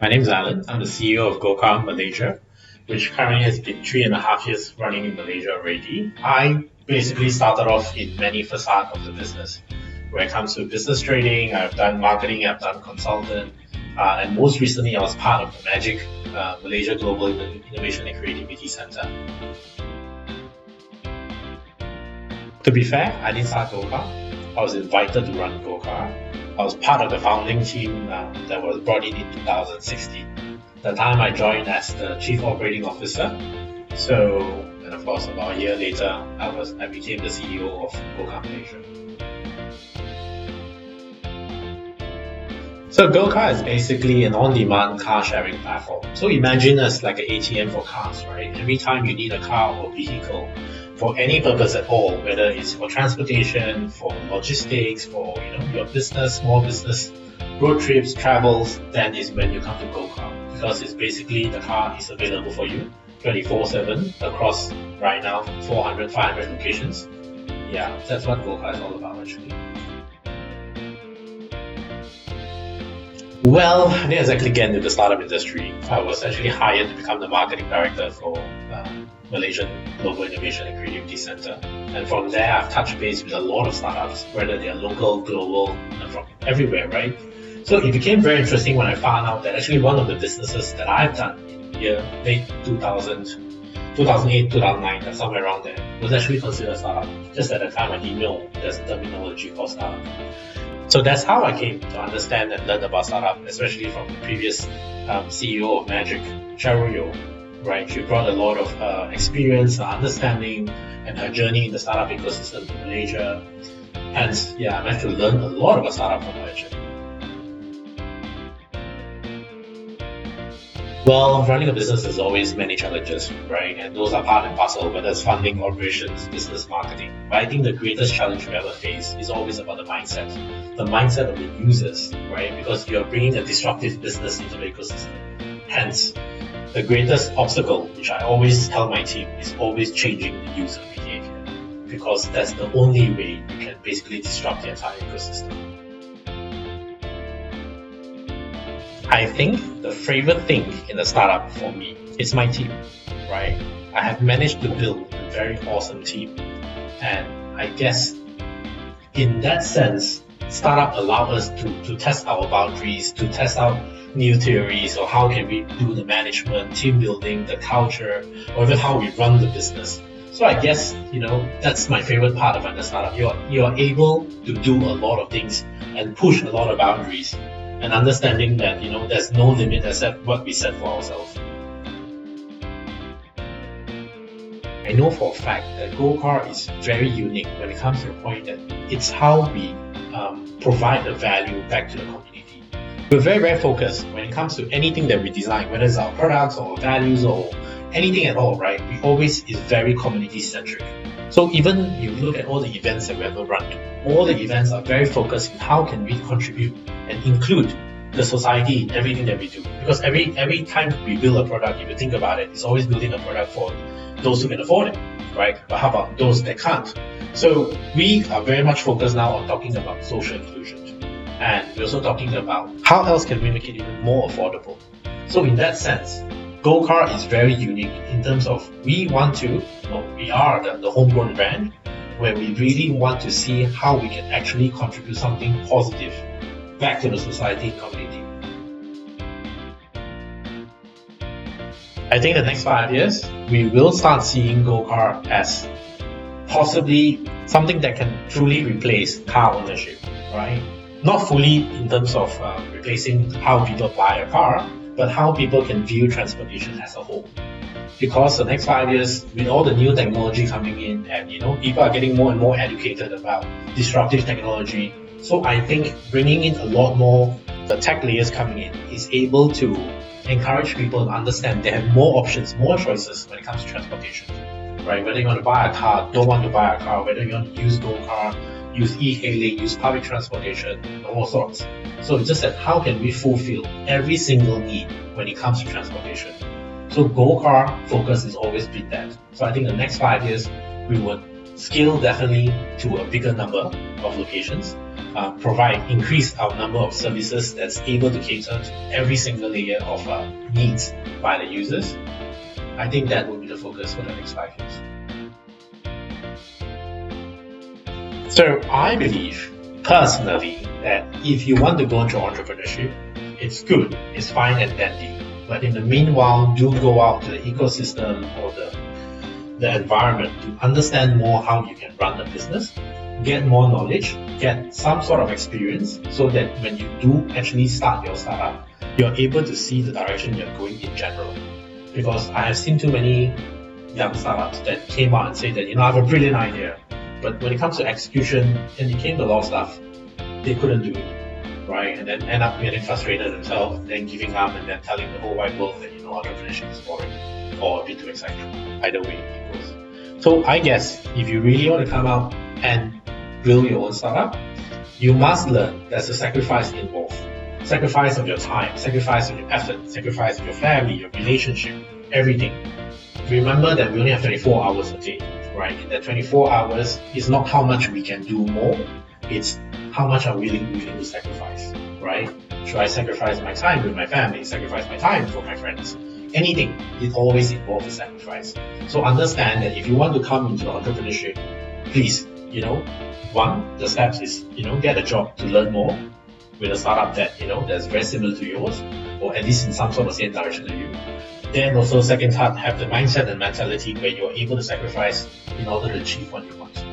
My name is Alan. I'm the CEO of GoCar Malaysia, which currently has been 3.5 years running in Malaysia already. I basically started off in many facades of the business. When it comes to business trading, I've done marketing, I've done consultant, and most recently I was part of the MAGIC Malaysia Global Innovation and Creativity Center. To be fair, I didn't start GoCar. I was invited to run GoCar. I was part of the founding team that was brought in 2016. The time I joined as the Chief Operating Officer. And of course, about a year later, I became the CEO of GoCar Malaysia. So GoCar is basically an on-demand car sharing platform. So imagine us like an ATM for cars, right? Every time you need a car or vehicle, for any purpose at all, whether it's for transportation, for logistics, for your business, small business, road trips, travels, then is when you come to GoCar, because it's basically the car is available for you 24/7 across right now 400, 500 locations. Yeah, that's what GoCar is all about actually. Well, I didn't exactly get into the startup industry. I was actually hired to become the marketing director for Malaysian Global Innovation and Creativity Center. And from there, I've touched base with a lot of startups, whether they're local, global, and from everywhere, right? So it became very interesting when I found out that actually one of the businesses that I've done in year late 2000, 2008, 2009, somewhere around there, was actually considered a startup. Just at the time, I didn't know there's a terminology called startup. So that's how I came to understand and learn about startup, especially from the previous CEO of MAGIC, Cheryl Yeo. Right, she brought a lot of experience, understanding, and her journey in the startup ecosystem in Malaysia. Hence, yeah, I managed to learn a lot about startup from her actually. Well, running a business is always many challenges, right? And those are part and parcel, whether it's funding, operations, business, marketing. But I think the greatest challenge we ever face is always about the mindset of the users, right? Because you're bringing a disruptive business into the ecosystem. Hence, the greatest obstacle, which I always tell my team, is always changing the user behavior, because that's the only way you can basically disrupt the entire ecosystem. I think the favorite thing in the startup for me is my team, right? I have managed to build a very awesome team, and I guess in that sense, startup allowed us to test our boundaries, to test out new theories, or how can we do the management, team building, the culture, or even how we run the business. So I guess, that's my favorite part of a startup. You are able to do a lot of things and push a lot of boundaries, and understanding that, there's no limit except what we set for ourselves. I know for a fact that GoCar is very unique when it comes to the point that it's how we provide the value back to the community. We're very, very focused when it comes to anything that we design, whether it's our products or values or anything at all, right? We always is very community-centric. So even you look at all the events that we ever run, all the events are very focused in how can we contribute and include the society in everything that we do. Because every time we build a product, if you think about it, it's always building a product for those who can afford it, right? But how about those that can't? So we are very much focused now on talking about social inclusion. And we're also talking about how else can we make it even more affordable. So in that sense, GoCar is very unique in terms of we are the homegrown brand, where we really want to see how we can actually contribute something positive back to the society and community. I think the next 5 years, we will start seeing GoCar as possibly something that can truly replace car ownership, right? Not fully in terms of replacing how people buy a car, but how people can view transportation as a whole. Because the next 5 years, with all the new technology coming in, and people are getting more and more educated about disruptive technology, so I think bringing in a lot more the tech layers coming in is able to encourage people to understand they have more options, more choices when it comes to transportation, right? Whether you want to buy a car, don't want to buy a car, whether you want to use GoCar, use e-hailing, use public transportation, all sorts. So it's just that how can we fulfill every single need when it comes to transportation? So GoCar focus has always been that. So I think the next 5 years, we would scale definitely to a bigger number of locations. increase our number of services that's able to cater to every single layer of needs by the users. I think that will be the focus for the next 5 years. So I believe personally that if you want to go into entrepreneurship, it's good, it's fine and dandy. But in the meanwhile, do go out to the ecosystem or the environment to understand more how you can run a business, get more knowledge, get some sort of experience, so that when you do actually start your startup, you're able to see the direction you're going in general. Because I have seen too many young startups that came out and say that, I have a brilliant idea, but when it comes to execution and it came to a lot of stuff, they couldn't do it, right? And then end up getting frustrated themselves, and then giving up, and then telling the whole wide world that entrepreneurship is boring or a bit too exciting. Either way it goes. So I guess if you really want to come out and build your own startup, you must learn there's a sacrifice involved. Sacrifice of your time, sacrifice of your effort, sacrifice of your family, your relationship, everything. Remember that we only have 24 hours a day, right? In that 24 hours, it's not how much we can do more, it's how much are we willing to sacrifice, right? Should I sacrifice my time with my family, sacrifice my time for my friends? Anything, it always involves a sacrifice. So understand that if you want to come into entrepreneurship, please, one, the steps is, get a job to learn more with a startup that, that's very similar to yours, or at least in some sort of same direction to you. Then also second part, have the mindset and mentality where you're able to sacrifice in order to achieve what you want.